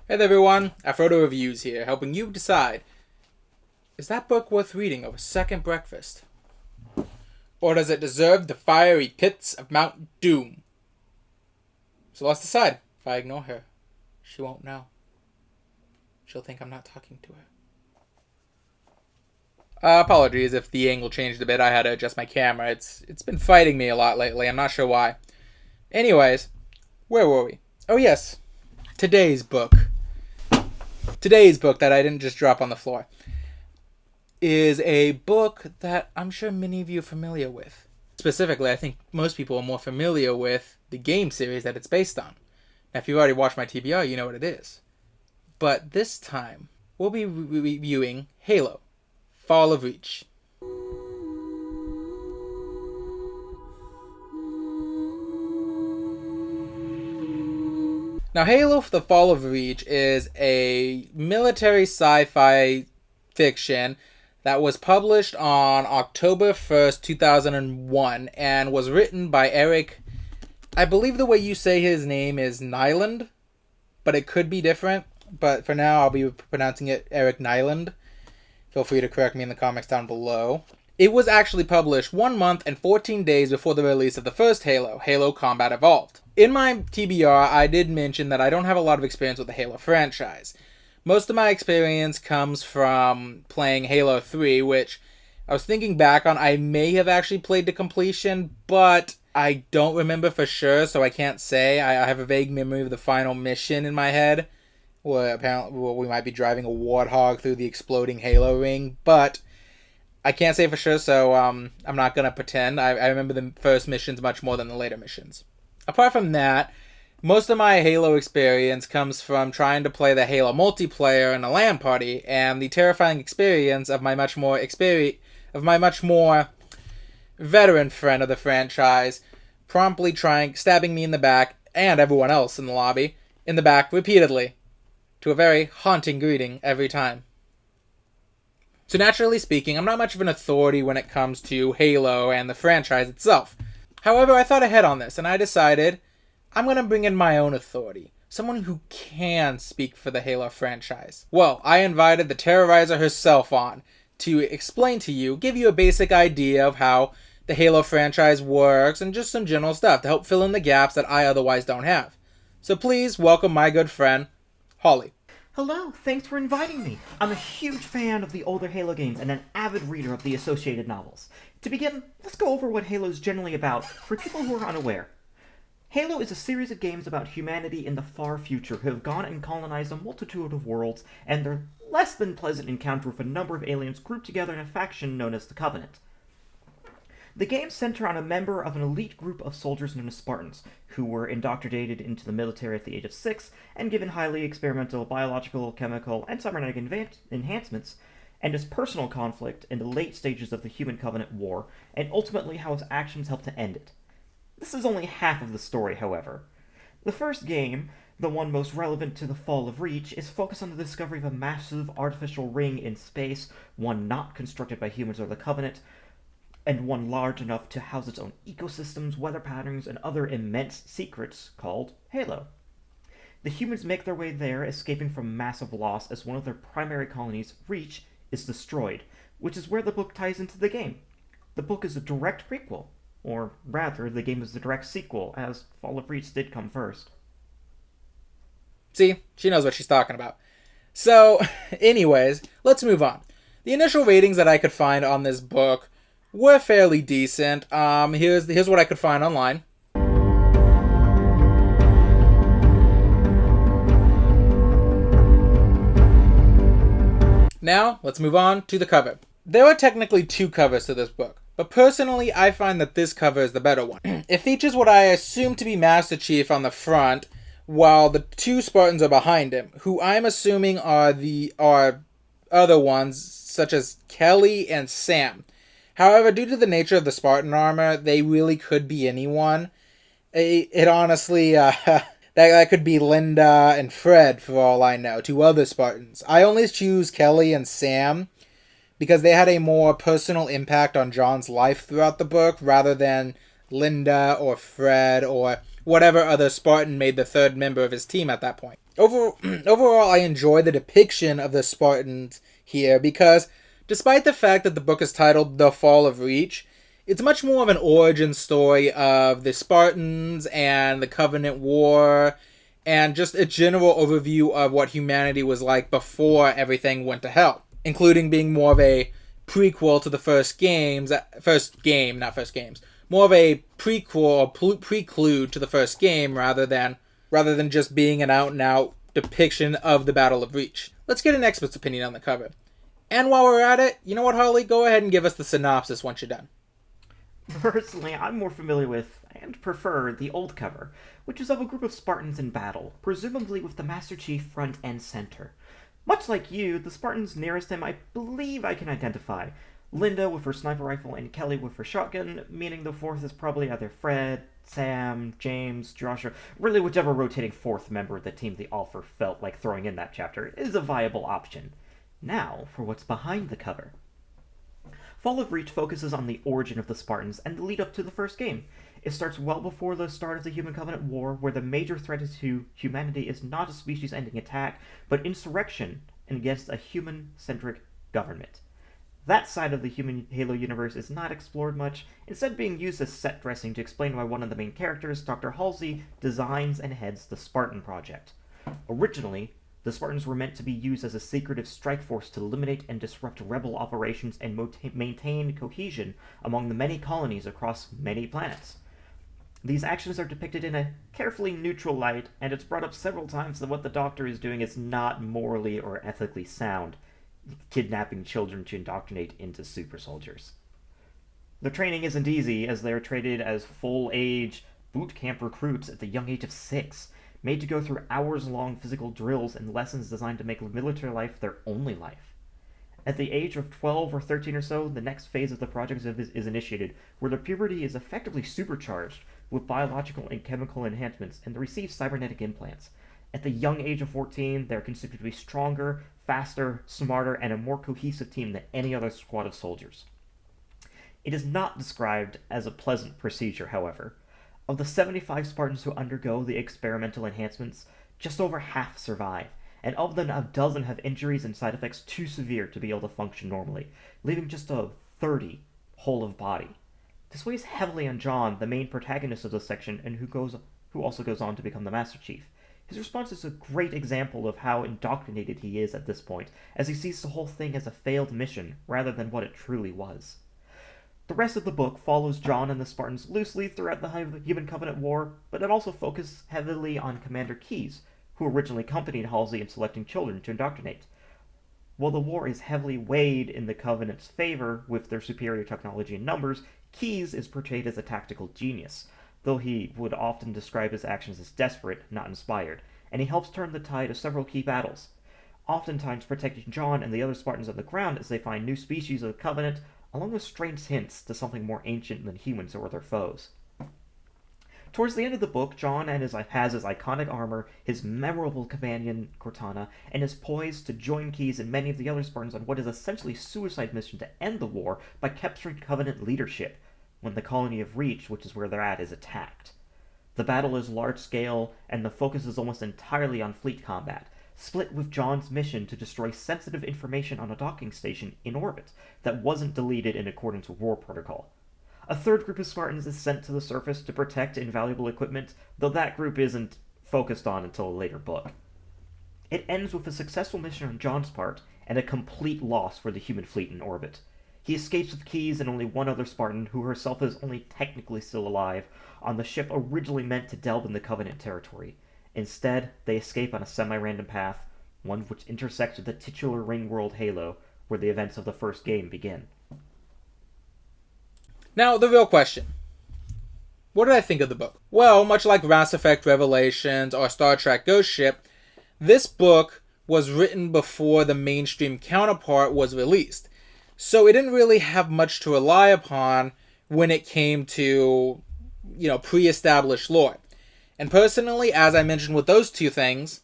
Hey there everyone, Afrodo Reviews here, helping you decide, is that book worth reading over second breakfast? Or does it deserve the fiery pits of Mount Doom? So let's decide. If I ignore her, she won't know. She'll think I'm not talking to her. Apologies if the angle changed a bit, I had to adjust my camera. It's been fighting me a lot lately, I'm not sure why. Anyways, where were we? Oh yes, today's book that I didn't just drop on the floor is a book that I'm sure many of you are familiar with. Specifically, I think most people are more familiar with the game series that it's based on. Now, if you've already watched my TBR, you know what it is. But this time, we'll be reviewing Halo: Fall of Reach. Now, Halo: The Fall of Reach is a military sci-fi fiction that was published on October 1st, 2001, and was written by Eric, I believe the way you say his name is Nylund, but it could be different. But for now, I'll be pronouncing it Eric Nylund. Feel free to correct me in the comments down below. It was actually published 1 month and 14 days before the release of the first Halo, Halo Combat Evolved. In my TBR, I did mention that I don't have a lot of experience with the Halo franchise. Most of my experience comes from playing Halo 3, which I was thinking back on, I may have actually played to completion, but I don't remember for sure, so I can't say. I have a vague memory of the final mission in my head, where apparently we might be driving a warthog through the exploding Halo ring, but I can't say for sure, so I'm not going to pretend. I remember the first missions much more than the later missions. Apart from that, most of my Halo experience comes from trying to play the Halo multiplayer in a LAN party, and the terrifying experience of my much more veteran friend of the franchise promptly stabbing me in the back, and everyone else in the lobby, in the back repeatedly, to a very haunting greeting every time. So naturally speaking, I'm not much of an authority when it comes to Halo and the franchise itself. However, I thought ahead on this, and I decided I'm going to bring in my own authority. Someone who can speak for the Halo franchise. Well, I invited the Terrorizer herself on to explain to you, give you a basic idea of how the Halo franchise works, and just some general stuff to help fill in the gaps that I otherwise don't have. So please welcome my good friend, Holly. Hello, thanks for inviting me. I'm a huge fan of the older Halo games and an avid reader of the associated novels. To begin, let's go over what Halo is generally about for people who are unaware. Halo is a series of games about humanity in the far future who have gone and colonized a multitude of worlds and their less than pleasant encounter with a number of aliens grouped together in a faction known as the Covenant. The games center on a member of an elite group of soldiers known as Spartans, who were indoctrinated into the military at the age of 6 and given highly experimental biological, chemical, and cybernetic enhancements, and his personal conflict in the late stages of the Human Covenant War, and ultimately how his actions helped to end it. This is only half of the story, however. The first game, the one most relevant to the Fall of Reach, is focused on the discovery of a massive artificial ring in space, one not constructed by humans or the Covenant, and one large enough to house its own ecosystems, weather patterns, and other immense secrets called Halo. The humans make their way there, escaping from massive loss as one of their primary colonies, Reach, is destroyed, which is where the book ties into the game. The book is a direct prequel, or rather, the game is the direct sequel, as Fall of Reach did come first. See, she knows what she's talking about. So, anyways, let's move on. The initial ratings that I could find on this book were fairly decent. Here's what I could find online. Now, let's move on to the cover. There are technically 2 covers to this book, but personally, I find that this cover is the better one. It features what I assume to be Master Chief on the front, while the 2 Spartans are behind him, who I'm assuming are other ones, such as Kelly and Sam. However, due to the nature of the Spartan armor, they really could be anyone. It honestly, that could be Linda and Fred, for all I know, 2 other Spartans. I only choose Kelly and Sam because they had a more personal impact on John's life throughout the book, rather than Linda or Fred or whatever other Spartan made the 3rd member of his team at that point. Overall, I enjoy the depiction of the Spartans here because, despite the fact that the book is titled The Fall of Reach, it's much more of an origin story of the Spartans and the Covenant War, and just a general overview of what humanity was like before everything went to hell, including being more of a prequel to the first games, more of a prequel or prelude to the first game rather than just being an out-and-out depiction of the Battle of Reach. Let's get an expert's opinion on the cover. And while we're at it, you know what, Harley? Go ahead and give us the synopsis once you're done. Personally, I'm more familiar with, and prefer, the old cover, which is of a group of Spartans in battle, presumably with the Master Chief front and center. Much like you, the Spartans nearest him I believe I can identify. Linda with her sniper rifle and Kelly with her shotgun, meaning the fourth is probably either Fred, Sam, James, Joshua, really whichever rotating fourth member of the team the author felt like throwing in that chapter is a viable option. Now for what's behind the cover. Fall of Reach focuses on the origin of the Spartans and the lead up to the first game. It starts well before the start of the Human Covenant War, where the major threat to humanity is not a species-ending attack, but insurrection against a human-centric government. That side of the human Halo universe is not explored much, instead being used as set dressing to explain why one of the main characters, Dr. Halsey, designs and heads the Spartan Project. Originally, the Spartans were meant to be used as a secretive strike force to eliminate and disrupt rebel operations and maintain cohesion among the many colonies across many planets. These actions are depicted in a carefully neutral light, and it's brought up several times that what the Doctor is doing is not morally or ethically sound, kidnapping children to indoctrinate into super soldiers. The training isn't easy, as they are treated as full-age boot camp recruits at the young age of 6, made to go through hours-long physical drills and lessons designed to make military life their only life. At the age of 12 or 13 or so, the next phase of the project is initiated, where their puberty is effectively supercharged with biological and chemical enhancements, and they receive cybernetic implants. At the young age of 14, they're considered to be stronger, faster, smarter, and a more cohesive team than any other squad of soldiers. It is not described as a pleasant procedure, however. Of the 75 Spartans who undergo the experimental enhancements, just over half survive, and of them a dozen have injuries and side effects too severe to be able to function normally, leaving just a 30 whole of body. This weighs heavily on John, the main protagonist of this section, and who also goes on to become the Master Chief. His response is a great example of how indoctrinated he is at this point, as he sees the whole thing as a failed mission rather than what it truly was. The rest of the book follows John and the Spartans loosely throughout the Human Covenant War, but it also focuses heavily on Commander Keyes, who originally accompanied Halsey in selecting children to indoctrinate. While the war is heavily weighed in the Covenant's favor with their superior technology and numbers, Keyes is portrayed as a tactical genius, though he would often describe his actions as desperate, not inspired, and he helps turn the tide of several key battles, oftentimes protecting John and the other Spartans on the ground as they find new species of the Covenant, along with strange hints to something more ancient than humans or their foes. Towards the end of the book, John has his iconic armor, his memorable companion, Cortana, and is poised to join Keyes and many of the other Spartans on what is essentially a suicide mission to end the war by capturing Covenant leadership, when the colony of Reach, which is where they're at, is attacked. The battle is large-scale, and the focus is almost entirely on fleet combat, split with John's mission to destroy sensitive information on a docking station in orbit that wasn't deleted in accordance with war protocol. A third group of Spartans is sent to the surface to protect invaluable equipment, though that group isn't focused on until a later book. It ends with a successful mission on John's part, and a complete loss for the human fleet in orbit. He escapes with Keyes and only one other Spartan, who herself is only technically still alive, on the ship originally meant to delve into Covenant territory. Instead, they escape on a semi-random path, one which intersects with the titular ring world Halo, where the events of the first game begin. Now, the real question. What did I think of the book? Well, much like Mass Effect Revelations or Star Trek Ghost Ship, this book was written before the mainstream counterpart was released. So it didn't really have much to rely upon when it came to, pre-established lore. And personally, as I mentioned with those two things,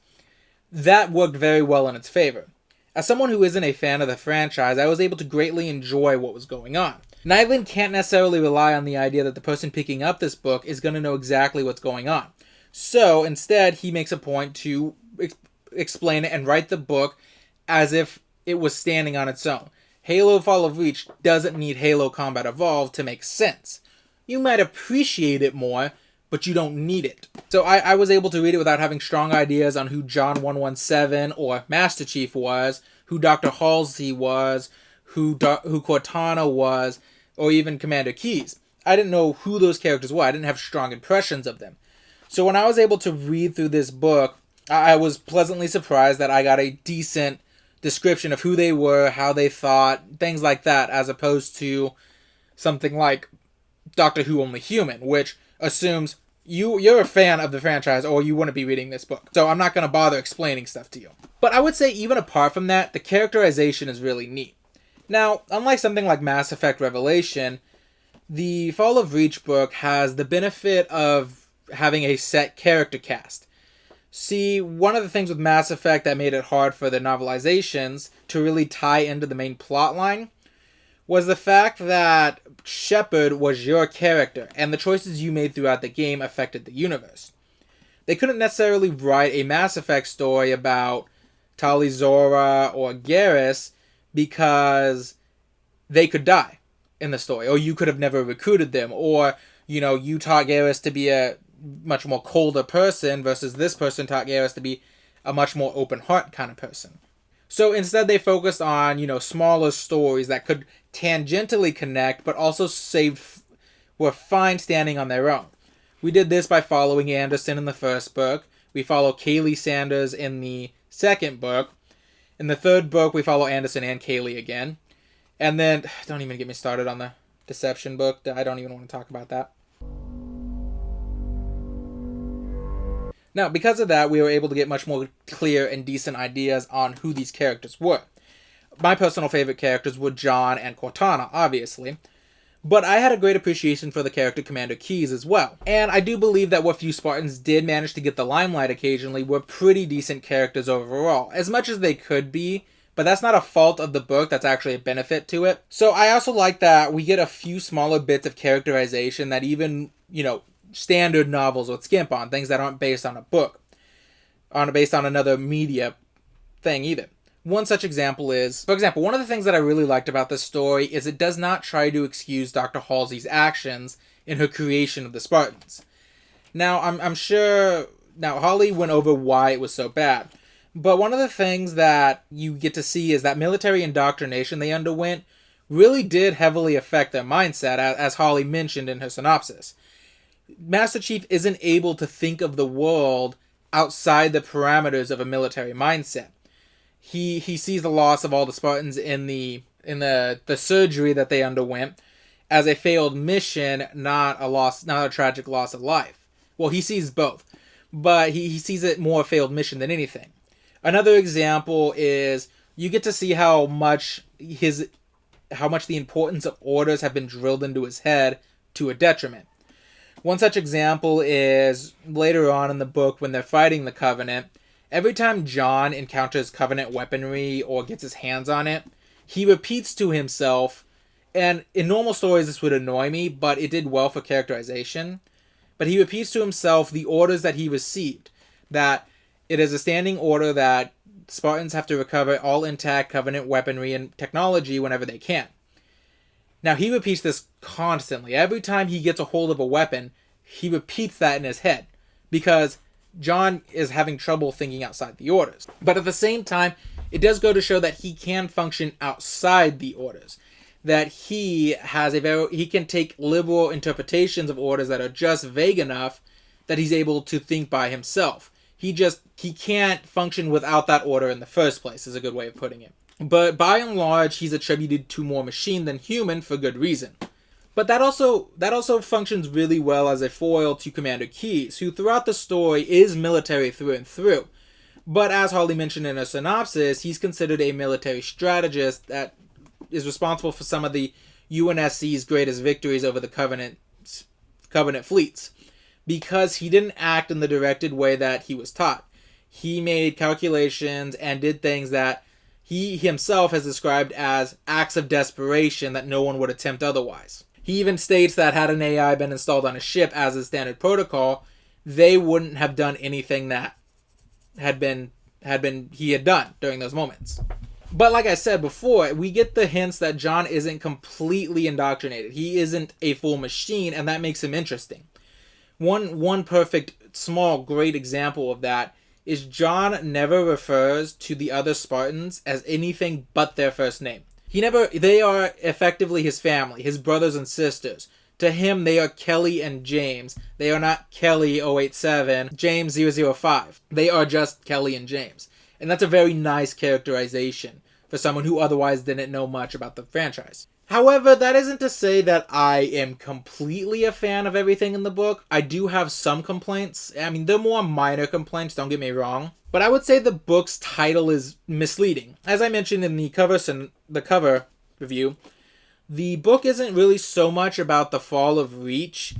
that worked very well in its favor. As someone who isn't a fan of the franchise, I was able to greatly enjoy what was going on. Nylund can't necessarily rely on the idea that the person picking up this book is going to know exactly what's going on. So instead, he makes a point to explain it and write the book as if it was standing on its own. Halo Fall of Reach doesn't need Halo Combat Evolved to make sense. You might appreciate it more, but you don't need it. So I was able to read it without having strong ideas on who John 117 or Master Chief was, who Dr. Halsey was, who Cortana was, or even Commander Keyes. I didn't know who those characters were. I didn't have strong impressions of them. So when I was able to read through this book, I was pleasantly surprised that I got a decent description of who they were, how they thought, things like that, as opposed to something like Doctor Who Only Human, which assumes you're a fan of the franchise or you wouldn't be reading this book. So I'm not going to bother explaining stuff to you. But I would say even apart from that, the characterization is really neat. Now, unlike something like Mass Effect Revelation, the Fall of Reach book has the benefit of having a set character cast. See, one of the things with Mass Effect that made it hard for the novelizations to really tie into the main plot line was the fact that Shepard was your character, and the choices you made throughout the game affected the universe. They couldn't necessarily write a Mass Effect story about Tali Zora or Garrus because they could die in the story, or you could have never recruited them, or, you taught Garrus to be a much more colder person versus this person taught Garrus to be a much more open heart kind of person. So instead they focused on, smaller stories that could tangentially connect, but also were fine standing on their own. We did this by following Anderson in the first book. We follow Kaylee Sanders in the second book. In the third book, we follow Anderson and Kaylee again. And then, don't even get me started on the Deception book. I don't even want to talk about that. Now, because of that, we were able to get much more clear and decent ideas on who these characters were. My personal favorite characters were John and Cortana, obviously. But I had a great appreciation for the character Commander Keyes as well. And I do believe that what few Spartans did manage to get the limelight occasionally were pretty decent characters overall. As much as they could be, but that's not a fault of the book, that's actually a benefit to it. So I also like that we get a few smaller bits of characterization that even, standard novels would skimp on, things that aren't based on a book, aren't based on another media thing either. One such example is, for example, one of the things that I really liked about this story is it does not try to excuse Dr. Halsey's actions in her creation of the Spartans. Now, I'm sure, Holly went over why it was so bad, but one of the things that you get to see is that military indoctrination they underwent really did heavily affect their mindset, as Holly mentioned in her synopsis. Master Chief isn't able to think of the world outside the parameters of a military mindset. He sees the loss of all the Spartans in the surgery that they underwent as a failed mission, not a tragic loss of life. Well, he sees both, but he sees it more a failed mission than anything. Another example is you get to see how much the importance of orders have been drilled into his head to a detriment. One such example is later on in the book when they're fighting the Covenant. Every time John encounters Covenant weaponry or gets his hands on it, he repeats to himself, and in normal stories this would annoy me, but it did well for characterization, but he repeats to himself the orders that he received, that it is a standing order that Spartans have to recover all intact Covenant weaponry and technology whenever they can. Now, he repeats this constantly. Every time he gets a hold of a weapon, he repeats that in his head, because John is having trouble thinking outside the orders. But at the same time, it does go to show that he can function outside the orders. That he can take liberal interpretations of orders that are just vague enough that he's able to think by himself. He can't function without that order in the first place, is a good way of putting it. But by and large, he's attributed to more machine than human for good reason. But that also functions really well as a foil to Commander Keyes, who throughout the story is military through and through. But as Holly mentioned in her synopsis, he's considered a military strategist that is responsible for some of the UNSC's greatest victories over the Covenant fleets, because he didn't act in the directed way that he was taught. He made calculations and did things that he himself has described as acts of desperation that no one would attempt otherwise. He even states that had an AI been installed on a ship as a standard protocol, they wouldn't have done anything that he had done during those moments. But like I said before, we get the hints that John isn't completely indoctrinated. He isn't a full machine, and that makes him interesting. One perfect, small, great example of that is John never refers to the other Spartans as anything but their first name. They are effectively his family, his brothers and sisters. To him, they are Kelly and James. They are not Kelly 087, James 005. They are just Kelly and James. And that's a very nice characterization for someone who otherwise didn't know much about the franchise. However, that isn't to say that I am completely a fan of everything in the book. I do have some complaints. I mean, they're more minor complaints, don't get me wrong. But I would say the book's title is misleading. As I mentioned in the cover review, the book isn't really so much about the fall of Reach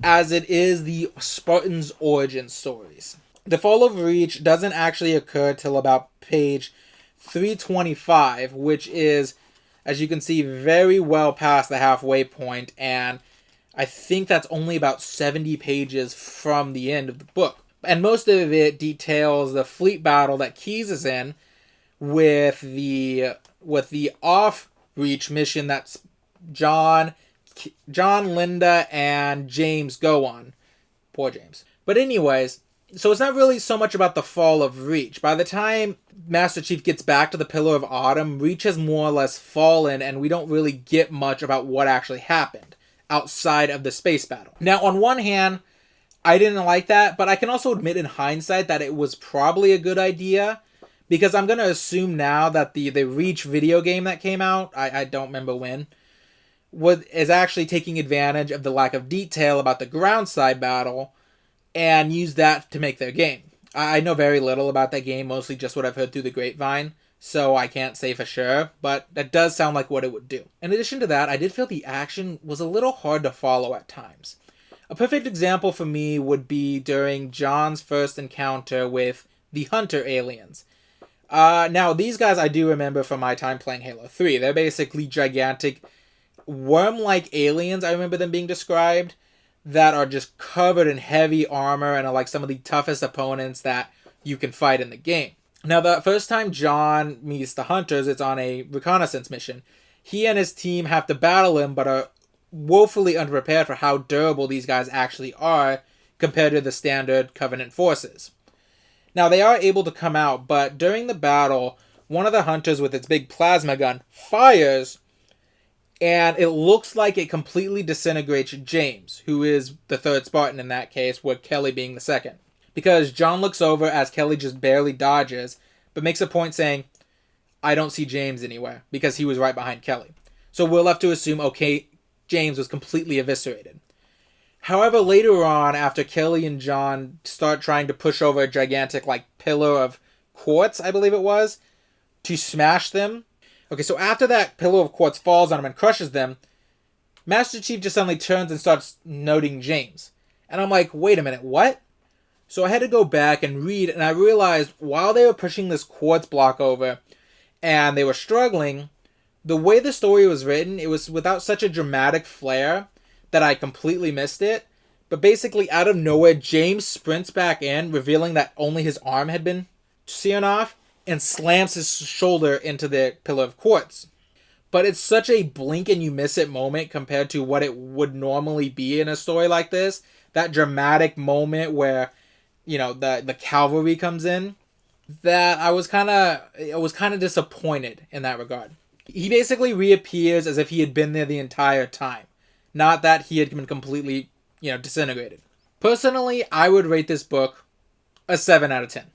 as it is the Spartans' origin stories. The fall of Reach doesn't actually occur till about page 325, which is, as you can see, very well past the halfway point, and I think that's only about 70 pages from the end of the book. And most of it details the fleet battle that Keyes is in with the off-Reach mission that John, Linda, and James go on. Poor James. But anyways, so it's not really so much about the fall of Reach. By the time Master Chief gets back to the Pillar of Autumn, Reach has more or less fallen, and we don't really get much about what actually happened outside of the space battle. Now, on one hand, I didn't like that, but I can also admit in hindsight that it was probably a good idea, because I'm going to assume now that the Reach video game that came out, I don't remember when, is actually taking advantage of the lack of detail about the ground side battle and use that to make their game. I know very little about that game, mostly just what I've heard through the grapevine, so I can't say for sure, but that does sound like what it would do. In addition to that, I did feel the action was a little hard to follow at times. A perfect example for me would be during John's first encounter with the Hunter aliens. Now, these guys I do remember from my time playing Halo 3. They're basically gigantic worm-like aliens, I remember them being described, that are just covered in heavy armor and are like some of the toughest opponents that you can fight in the game. Now, the first time John meets the Hunters, it's on a reconnaissance mission. He and his team have to battle him, but are woefully unprepared for how durable these guys actually are compared to the standard Covenant forces. Now, they are able to come out, but during the battle, one of the Hunters with its big plasma gun fires, and it looks like it completely disintegrates James, who is the third Spartan in that case, with Kelly being the second. Because John looks over as Kelly just barely dodges, but makes a point saying, I don't see James anywhere, because he was right behind Kelly. So we're left to assume, okay, James was completely eviscerated. However, later on, after Kelly and John start trying to push over a gigantic, pillar of quartz, I believe it was, to smash them. Okay, so after that pillar of quartz falls on them and crushes them, Master Chief just suddenly turns and starts noting James. And I'm like, wait a minute, what? So I had to go back and read, and I realized while they were pushing this quartz block over, and they were struggling, the way the story was written, it was without such a dramatic flair that I completely missed it. But basically, out of nowhere, James sprints back in, revealing that only his arm had been seared off, and slams his shoulder into the pillar of quartz. But it's such a blink and you miss it moment compared to what it would normally be in a story like this. That dramatic moment where, the cavalry comes in, that I was kind of disappointed in that regard. He basically reappears as if he had been there the entire time. Not that he had been completely, disintegrated. Personally, I would rate this book a 7 out of 10.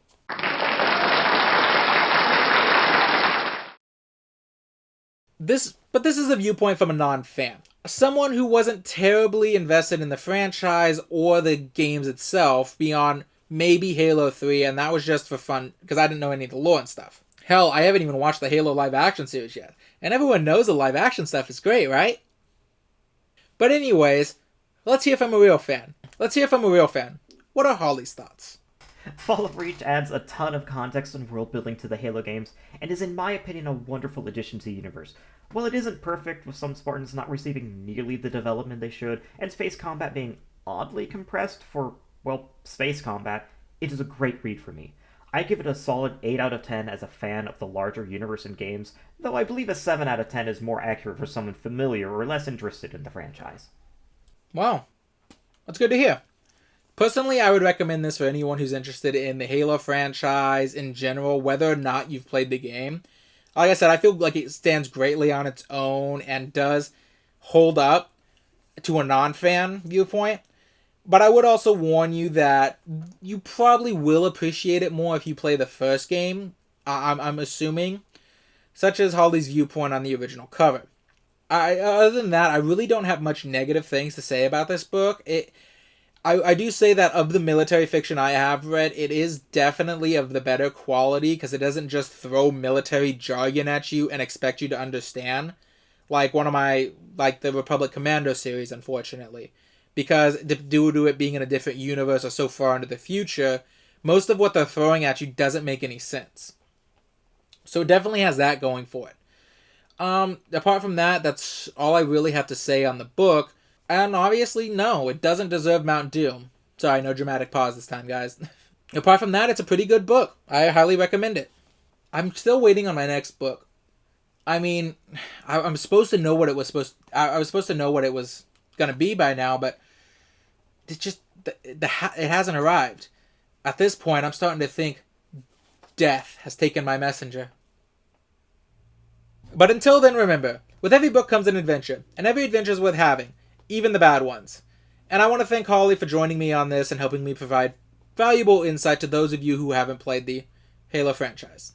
This is a viewpoint from a non-fan. Someone who wasn't terribly invested in the franchise or the games itself beyond maybe Halo 3, and that was just for fun because I didn't know any of the lore and stuff. Hell, I haven't even watched the Halo live action series yet. And everyone knows the live action stuff is great, right? But anyways, let's hear from a real fan. What are Holly's thoughts? Fall of Reach adds a ton of context and world building to the Halo games, and is in my opinion a wonderful addition to the universe. While it isn't perfect, with some Spartans not receiving nearly the development they should, and space combat being oddly compressed for well, space combat, it is a great read for me. I give it a solid 8 out of 10 as a fan of the larger universe and games, though I believe a 7 out of 10 is more accurate for someone familiar or less interested in the franchise. Wow, that's good to hear. Personally, I would recommend this for anyone who's interested in the Halo franchise in general, whether or not you've played the game. Like I said, I feel like it stands greatly on its own and does hold up to a non-fan viewpoint. But I would also warn you that you probably will appreciate it more if you play the first game, I'm assuming, such as Holly's viewpoint on the original cover. Other than that, I really don't have much negative things to say about this book. I do say that of the military fiction I have read, it is definitely of the better quality because it doesn't just throw military jargon at you and expect you to understand. Like the Republic Commando series, unfortunately. Because due to it being in a different universe or so far into the future, most of what they're throwing at you doesn't make any sense. So it definitely has that going for it. Apart from that, that's all I really have to say on the book. And obviously, no, it doesn't deserve Mount Doom. Sorry, no dramatic pause this time, guys. Apart from that, it's a pretty good book. I highly recommend it. I'm still waiting on my next book. I mean, I'm supposed to know what it was I was supposed to know what it was gonna be by now, but it hasn't arrived. At this point, I'm starting to think death has taken my messenger. But until then, remember, with every book comes an adventure, and every adventure is worth having, even the bad ones. And I want to thank Holly for joining me on this and helping me provide valuable insight to those of you who haven't played the Halo franchise.